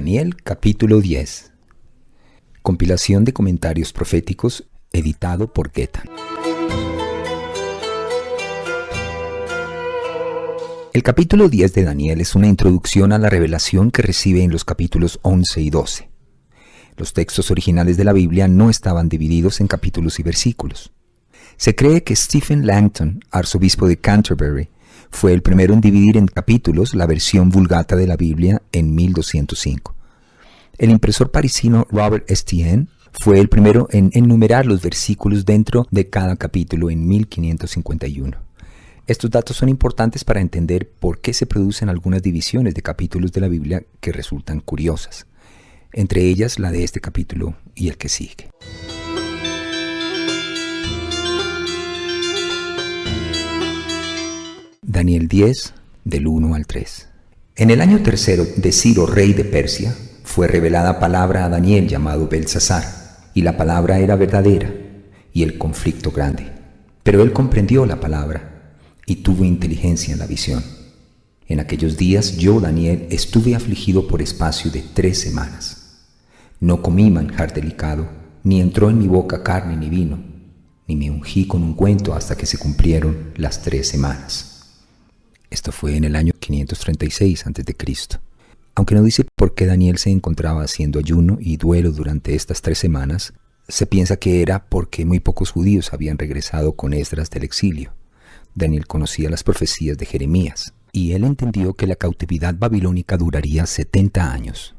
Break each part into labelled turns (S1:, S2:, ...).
S1: Daniel capítulo 10. Compilación de comentarios proféticos editado por Getan. El capítulo 10 de Daniel es una introducción a la revelación que recibe en los capítulos 11 y 12. Los textos originales de la Biblia no estaban divididos en capítulos y versículos. Se cree que Stephen Langton, arzobispo de Canterbury, fue el primero en dividir en capítulos la versión Vulgata de la Biblia en 1205. El impresor parisino Robert Estienne fue el primero en enumerar los versículos dentro de cada capítulo en 1551. Estos datos son importantes para entender por qué se producen algunas divisiones de capítulos de la Biblia que resultan curiosas, entre ellas la de este capítulo y el que sigue. Daniel 10, del 1 al 3. En el año tercero de Ciro, rey de Persia, fue revelada palabra a Daniel llamado Beltsasar, y la palabra era verdadera, y el conflicto grande. Pero él comprendió la palabra, y tuvo inteligencia en la visión. En aquellos días yo, Daniel, estuve afligido por espacio de 3 semanas. No comí manjar delicado, ni entró en mi boca carne ni vino, ni me ungí con ungüento hasta que se cumplieron las 3 semanas. Esto fue en el año 536 a.C. Aunque no dice por qué Daniel se encontraba haciendo ayuno y duelo durante estas 3 semanas, se piensa que era porque muy pocos judíos habían regresado con Esdras del exilio. Daniel conocía las profecías de Jeremías, y él entendió que la cautividad babilónica duraría 70 años,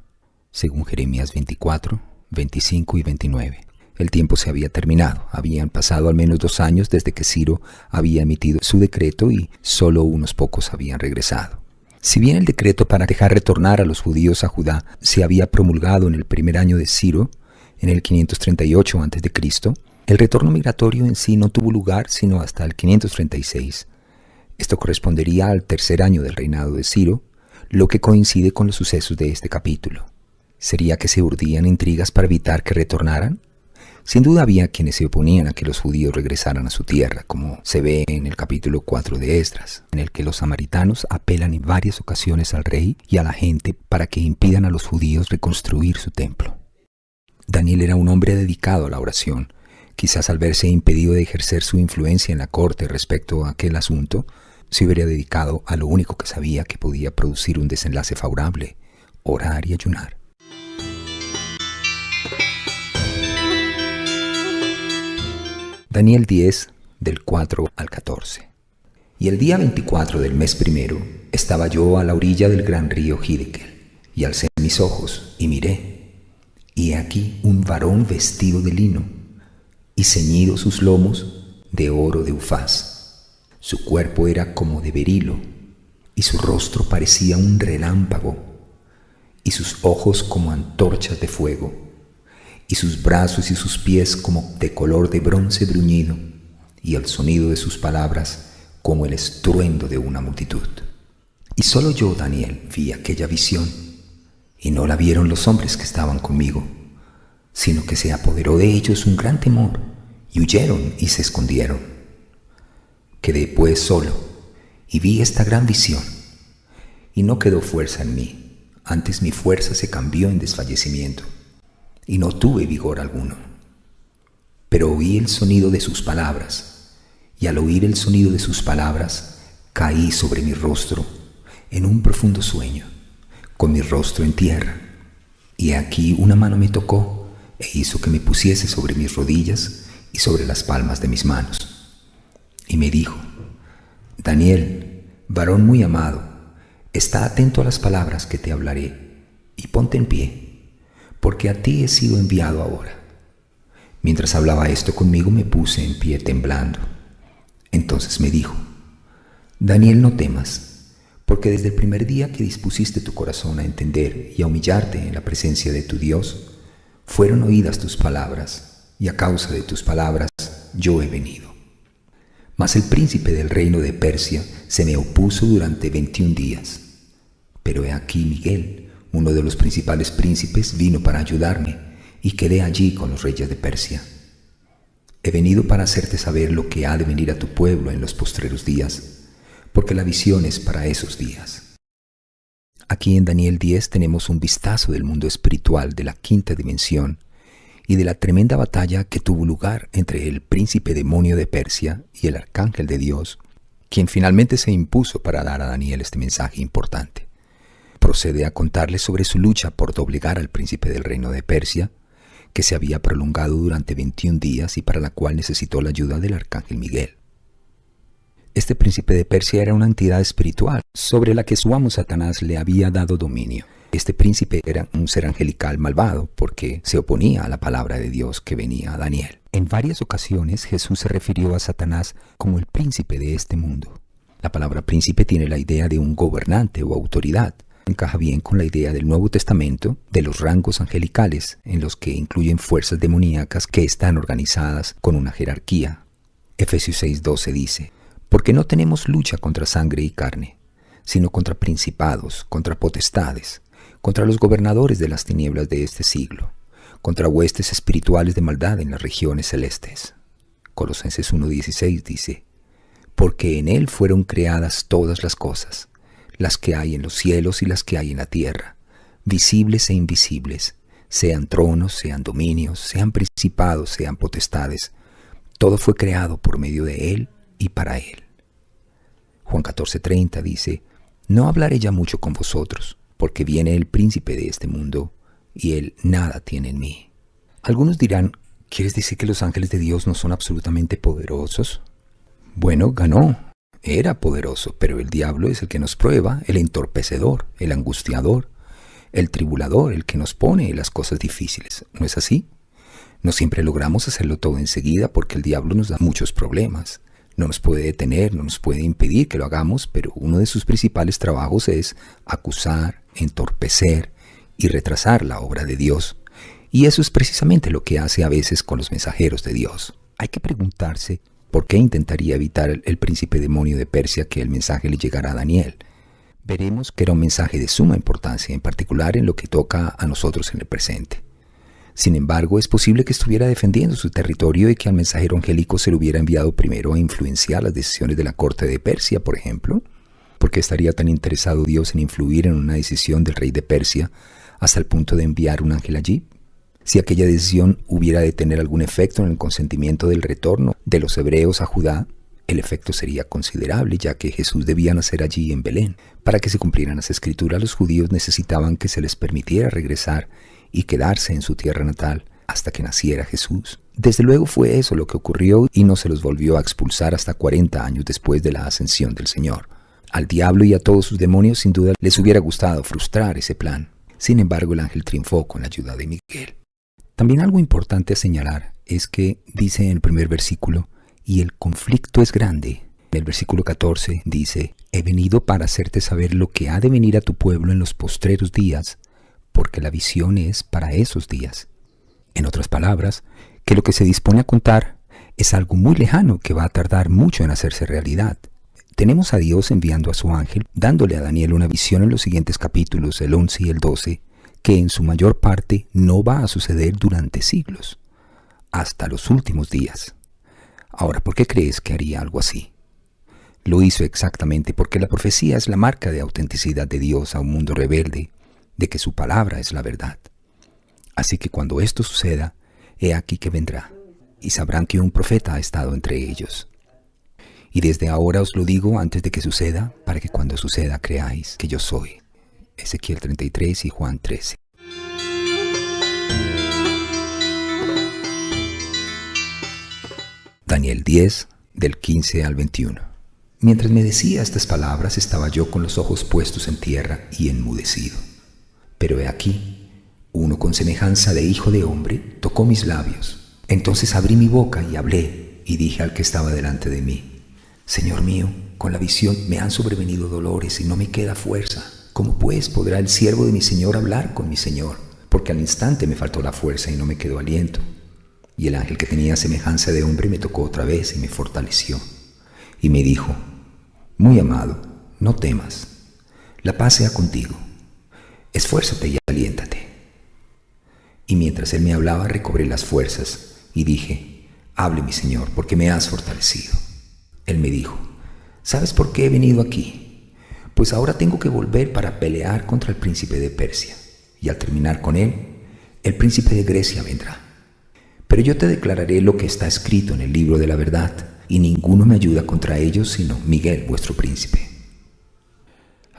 S1: según Jeremías 24, 25 y 29. El tiempo se había terminado, habían pasado al menos 2 años desde que Ciro había emitido su decreto y solo unos pocos habían regresado. Si bien el decreto para dejar retornar a los judíos a Judá se había promulgado en el primer año de Ciro, en el 538 a.C., el retorno migratorio en sí no tuvo lugar sino hasta el 536. Esto correspondería al tercer año del reinado de Ciro, lo que coincide con los sucesos de este capítulo. ¿Sería que se urdían intrigas para evitar que retornaran? Sin duda había quienes se oponían a que los judíos regresaran a su tierra, como se ve en el capítulo 4 de Esdras, en el que los samaritanos apelan en varias ocasiones al rey y a la gente para que impidan a los judíos reconstruir su templo. Daniel era un hombre dedicado a la oración. Quizás al verse impedido de ejercer su influencia en la corte respecto a aquel asunto, se hubiera dedicado a lo único que sabía que podía producir un desenlace favorable: orar y ayunar. Daniel 10, del 4 al 14. Y el día 24 del mes primero estaba yo a la orilla del gran río Hiddekel, y alcé mis ojos y miré, y he aquí un varón vestido de lino, y ceñido sus lomos de oro de Ufaz. Su cuerpo era como de berilo, y su rostro parecía un relámpago, y sus ojos como antorchas de fuego, y sus brazos y sus pies como de color de bronce bruñido, y el sonido de sus palabras como el estruendo de una multitud. Y solo yo, Daniel, vi aquella visión, y no la vieron los hombres que estaban conmigo, sino que se apoderó de ellos un gran temor, y huyeron y se escondieron. Quedé pues solo, y vi esta gran visión, y no quedó fuerza en mí, antes mi fuerza se cambió en desfallecimiento, y no tuve vigor alguno. Pero oí el sonido de sus palabras, y al oír el sonido de sus palabras, caí sobre mi rostro en un profundo sueño, con mi rostro en tierra. Y aquí una mano me tocó e hizo que me pusiese sobre mis rodillas y sobre las palmas de mis manos. Y me dijo: Daniel, varón muy amado, está atento a las palabras que te hablaré, y ponte en pie, porque a ti he sido enviado ahora. Mientras hablaba esto conmigo, me puse en pie temblando. Entonces me dijo: Daniel, no temas, porque desde el primer día que dispusiste tu corazón a entender y a humillarte en la presencia de tu Dios, fueron oídas tus palabras, y a causa de tus palabras yo he venido. Mas el príncipe del reino de Persia se me opuso durante 21 días. Pero he aquí Miguel, uno de los principales príncipes, vino para ayudarme, y quedé allí con los reyes de Persia. He venido para hacerte saber lo que ha de venir a tu pueblo en los postreros días, porque la visión es para esos días. Aquí en Daniel 10 tenemos un vistazo del mundo espiritual de la quinta dimensión y de la tremenda batalla que tuvo lugar entre el príncipe demonio de Persia y el arcángel de Dios, quien finalmente se impuso para dar a Daniel este mensaje importante. Procede a contarle sobre su lucha por doblegar al príncipe del reino de Persia, que se había prolongado durante 21 días y para la cual necesitó la ayuda del arcángel Miguel. Este príncipe de Persia era una entidad espiritual sobre la que su amo Satanás le había dado dominio. Este príncipe era un ser angelical malvado porque se oponía a la palabra de Dios que venía a Daniel. En varias ocasiones Jesús se refirió a Satanás como el príncipe de este mundo. La palabra príncipe tiene la idea de un gobernante o autoridad. Encaja bien con la idea del Nuevo Testamento de los rangos angelicales, en los que incluyen fuerzas demoníacas que están organizadas con una jerarquía. Efesios 6:12 dice: porque no tenemos lucha contra sangre y carne, sino contra principados, contra potestades, contra los gobernadores de las tinieblas de este siglo, contra huestes espirituales de maldad en las regiones celestes. Colosenses 1:16 dice: porque en Él fueron creadas todas las cosas, las que hay en los cielos y las que hay en la tierra, visibles e invisibles, sean tronos, sean dominios, sean principados, sean potestades. Todo fue creado por medio de Él y para Él. Juan 14:30 dice: no hablaré ya mucho con vosotros, porque viene el príncipe de este mundo, y Él nada tiene en mí. Algunos dirán: ¿quieres decir que los ángeles de Dios no son absolutamente poderosos? Bueno, ganó. Era poderoso, pero el diablo es el que nos prueba, el entorpecedor, el angustiador, el tribulador, el que nos pone las cosas difíciles. ¿No es así? No siempre logramos hacerlo todo enseguida porque el diablo nos da muchos problemas. No nos puede detener, no nos puede impedir que lo hagamos, pero uno de sus principales trabajos es acusar, entorpecer y retrasar la obra de Dios. Y eso es precisamente lo que hace a veces con los mensajeros de Dios. Hay que preguntarse por qué intentaría evitar el príncipe demonio de Persia que el mensaje le llegara a Daniel. Veremos que era un mensaje de suma importancia, en particular en lo que toca a nosotros en el presente. Sin embargo, es posible que estuviera defendiendo su territorio y que al mensajero angélico se le hubiera enviado primero a influenciar las decisiones de la corte de Persia, por ejemplo. ¿Por qué estaría tan interesado Dios en influir en una decisión del rey de Persia hasta el punto de enviar un ángel allí? Si aquella decisión hubiera de tener algún efecto en el consentimiento del retorno de los hebreos a Judá, el efecto sería considerable, ya que Jesús debía nacer allí en Belén. Para que se cumplieran las escrituras, los judíos necesitaban que se les permitiera regresar y quedarse en su tierra natal hasta que naciera Jesús. Desde luego fue eso lo que ocurrió y no se los volvió a expulsar hasta 40 años después de la ascensión del Señor. Al diablo y a todos sus demonios sin duda les hubiera gustado frustrar ese plan. Sin embargo, el ángel triunfó con la ayuda de Miguel. También algo importante a señalar es que dice en el primer versículo: y el conflicto es grande. En el versículo 14 dice: he venido para hacerte saber lo que ha de venir a tu pueblo en los postreros días, porque la visión es para esos días. En otras palabras, que lo que se dispone a contar es algo muy lejano que va a tardar mucho en hacerse realidad. Tenemos a Dios enviando a su ángel, dándole a Daniel una visión en los siguientes capítulos, el 11 y el 12, que en su mayor parte no va a suceder durante siglos, hasta los últimos días. Ahora, ¿por qué crees que haría algo así? Lo hizo exactamente porque la profecía es la marca de autenticidad de Dios a un mundo rebelde, de que su palabra es la verdad. Así que cuando esto suceda, he aquí que vendrá, y sabrán que un profeta ha estado entre ellos. Y desde ahora os lo digo antes de que suceda, para que cuando suceda creáis que yo soy. Ezequiel 33 y Juan 13. Daniel 10, del 15 al 21. Mientras me decía estas palabras, estaba yo con los ojos puestos en tierra y enmudecido. Pero he aquí, uno con semejanza de hijo de hombre tocó mis labios. Entonces abrí mi boca y hablé, y dije al que estaba delante de mí: Señor mío, con la visión me han sobrevenido dolores y no me queda fuerza. ¿Cómo pues podrá el siervo de mi Señor hablar con mi Señor? Porque al instante me faltó la fuerza y no me quedó aliento. Y el ángel que tenía semejanza de hombre me tocó otra vez y me fortaleció. Y me dijo: Muy amado, no temas, la paz sea contigo. Esfuérzate y aliéntate. Y mientras él me hablaba, recobré las fuerzas y dije: Hable mi Señor, porque me has fortalecido. Él me dijo: ¿Sabes por qué he venido aquí? Pues ahora tengo que volver para pelear contra el príncipe de Persia, y al terminar con él, el príncipe de Grecia vendrá. Pero yo te declararé lo que está escrito en el libro de la verdad, y ninguno me ayuda contra ellos sino Miguel, vuestro príncipe.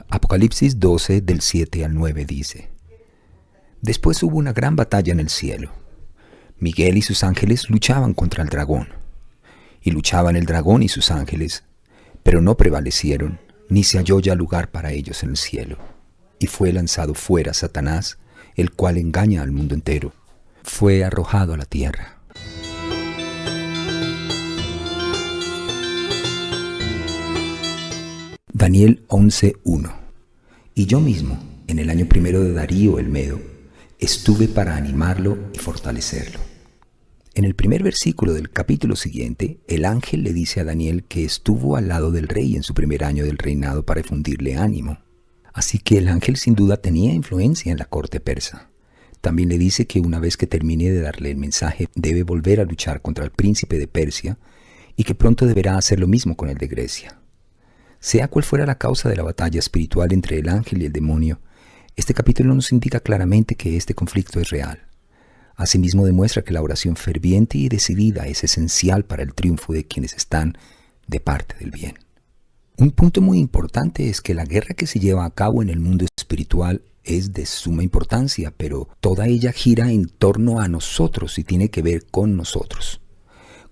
S1: Apocalipsis 12, del 7 al 9 dice: Después hubo una gran batalla en el cielo. Miguel y sus ángeles luchaban contra el dragón. Y luchaban el dragón y sus ángeles, pero no prevalecieron, ni se halló ya lugar para ellos en el cielo. Y fue lanzado fuera Satanás, el cual engaña al mundo entero. Fue arrojado a la tierra. Daniel 11:1. Y yo mismo, en el año primero de Darío el Medo, estuve para animarlo y fortalecerlo. En el primer versículo del capítulo siguiente, el ángel le dice a Daniel que estuvo al lado del rey en su primer año del reinado para infundirle ánimo. Así que el ángel sin duda tenía influencia en la corte persa. También le dice que una vez que termine de darle el mensaje, debe volver a luchar contra el príncipe de Persia y que pronto deberá hacer lo mismo con el de Grecia. Sea cual fuera la causa de la batalla espiritual entre el ángel y el demonio, este capítulo nos indica claramente que este conflicto es real. Asimismo demuestra que la oración ferviente y decidida es esencial para el triunfo de quienes están de parte del bien. Un punto muy importante es que la guerra que se lleva a cabo en el mundo espiritual es de suma importancia, pero toda ella gira en torno a nosotros y tiene que ver con nosotros.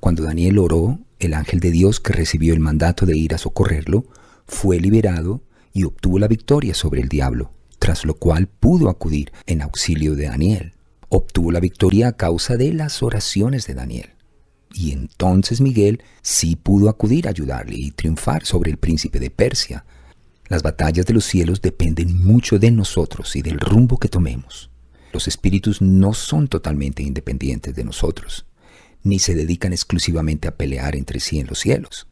S1: Cuando Daniel oró, el ángel de Dios que recibió el mandato de ir a socorrerlo, fue liberado y obtuvo la victoria sobre el diablo, tras lo cual pudo acudir en auxilio de Daniel. Obtuvo la victoria a causa de las oraciones de Daniel. Y entonces Miguel sí pudo acudir a ayudarle y triunfar sobre el príncipe de Persia. Las batallas de los cielos dependen mucho de nosotros y del rumbo que tomemos. Los espíritus no son totalmente independientes de nosotros, ni se dedican exclusivamente a pelear entre sí en los cielos.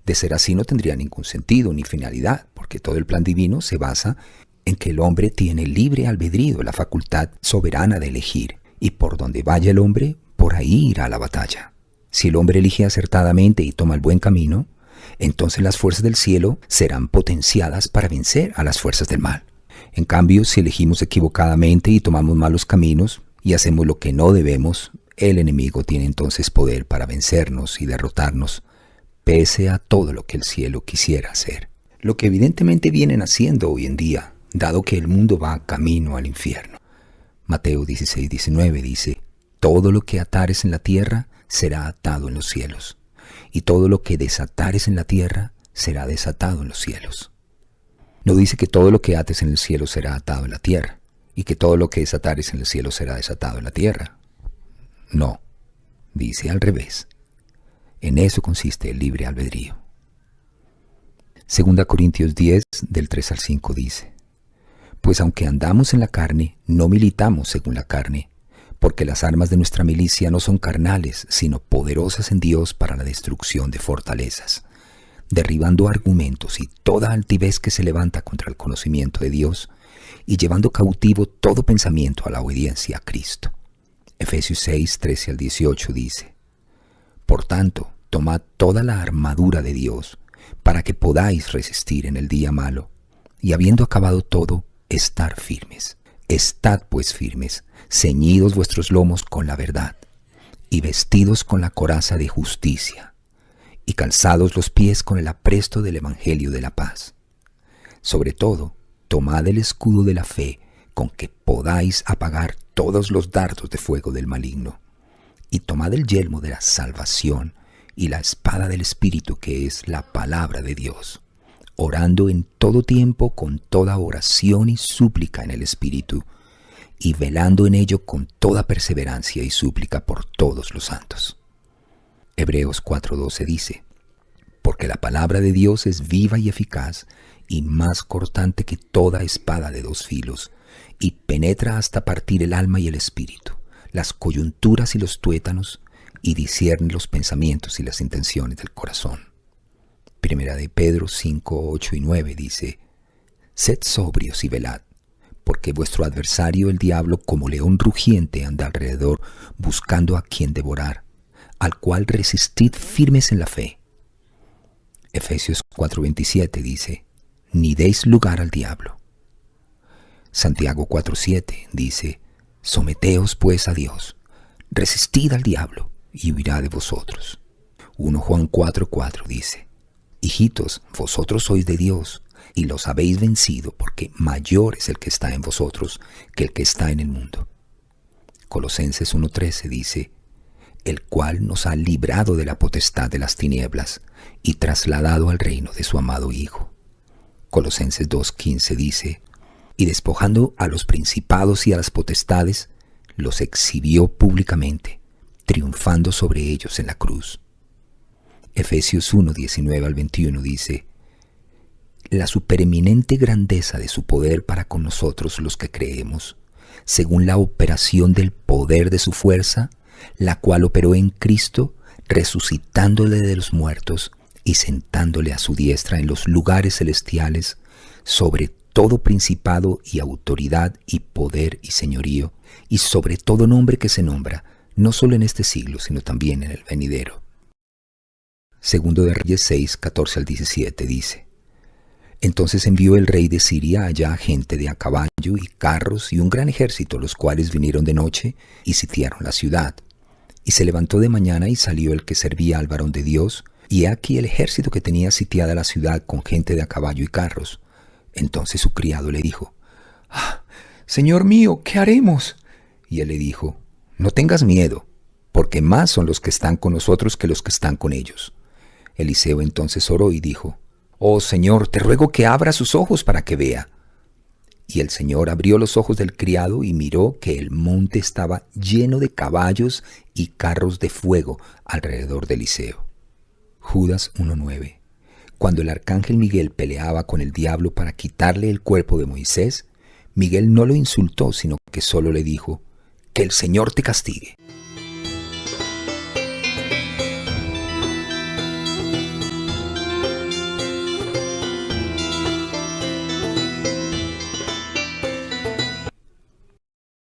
S1: De ser así no tendría ningún sentido ni finalidad, porque todo el plan divino se basa en que el hombre tiene libre albedrío, la facultad soberana de elegir, y por donde vaya el hombre, por ahí irá la batalla. Si el hombre elige acertadamente y toma el buen camino, entonces las fuerzas del cielo serán potenciadas para vencer a las fuerzas del mal. En cambio, si elegimos equivocadamente y tomamos malos caminos y hacemos lo que no debemos, el enemigo tiene entonces poder para vencernos y derrotarnos, pese a todo lo que el cielo quisiera hacer. Lo que evidentemente vienen haciendo hoy en día, dado que el mundo va camino al infierno. Mateo 16:19 dice: Todo lo que atares en la tierra será atado en los cielos, y todo lo que desatares en la tierra será desatado en los cielos. No dice que todo lo que ates en el cielo será atado en la tierra, y que todo lo que desatares en el cielo será desatado en la tierra. No, dice al revés. En eso consiste el libre albedrío. 2 Corintios 10, del 3 al 5 dice: Pues aunque andamos en la carne, no militamos según la carne, porque las armas de nuestra milicia no son carnales, sino poderosas en Dios para la destrucción de fortalezas, derribando argumentos y toda altivez que se levanta contra el conocimiento de Dios, y llevando cautivo todo pensamiento a la obediencia a Cristo. Efesios 6, 13 al 18 dice: Por tanto, tomad toda la armadura de Dios, para que podáis resistir en el día malo, y habiendo acabado todo, estar firmes. Estad pues firmes, ceñidos vuestros lomos con la verdad, y vestidos con la coraza de justicia, y calzados los pies con el apresto del evangelio de la paz. Sobre todo, tomad el escudo de la fe, con que podáis apagar todos los dardos de fuego del maligno, y tomad el yelmo de la salvación y la espada del Espíritu, que es la palabra de Dios, orando en todo tiempo con toda oración y súplica en el Espíritu, y velando en ello con toda perseverancia y súplica por todos los santos. Hebreos 4:12 dice: Porque la palabra de Dios es viva y eficaz, y más cortante que toda espada de dos filos, y penetra hasta partir el alma y el espíritu, las coyunturas y los tuétanos, y discierne los pensamientos y las intenciones del corazón. Primera de Pedro 5, 8 y 9 dice: Sed sobrios y velad, porque vuestro adversario el diablo como león rugiente anda alrededor buscando a quien devorar, al cual resistid firmes en la fe. Efesios 4:27 dice: ni deis lugar al diablo. Santiago 4:7 dice, someteos pues a Dios, resistid al diablo y huirá de vosotros. 1 Juan 4:4 dice, hijitos, vosotros sois de Dios y los habéis vencido, porque mayor es el que está en vosotros que el que está en el mundo. Colosenses 1:13 dice, el cual nos ha librado de la potestad de las tinieblas y trasladado al reino de su amado Hijo. Colosenses 2:15 dice, y despojando a los principados y a las potestades, los exhibió públicamente, triunfando sobre ellos en la cruz. Efesios 1:19-21 dice, la supereminente grandeza de su poder para con nosotros los que creemos, según la operación del poder de su fuerza, la cual operó en Cristo, resucitándole de los muertos y sentándole a su diestra en los lugares celestiales, sobre todo principado y autoridad y poder y señorío, y sobre todo nombre que se nombra, no solo en este siglo, sino también en el venidero. Segundo de Reyes 6:14-17 dice, entonces envió el rey de Siria allá gente de a caballo y carros y un gran ejército, los cuales vinieron de noche y sitiaron la ciudad. Y se levantó de mañana y salió el que servía al varón de Dios, y he aquí el ejército que tenía sitiada la ciudad con gente de a caballo y carros. Entonces su criado le dijo, Señor mío, ¿qué haremos? Y él le dijo, no tengas miedo, porque más son los que están con nosotros que los que están con ellos. Eliseo entonces oró y dijo, oh Señor, te ruego que abra sus ojos para que vea. Y el Señor abrió los ojos del criado y miró que el monte estaba lleno de caballos y carros de fuego alrededor de Eliseo. Judas 1:9. Cuando el arcángel Miguel peleaba con el diablo para quitarle el cuerpo de Moisés, Miguel no lo insultó, sino que solo le dijo, que el Señor te castigue.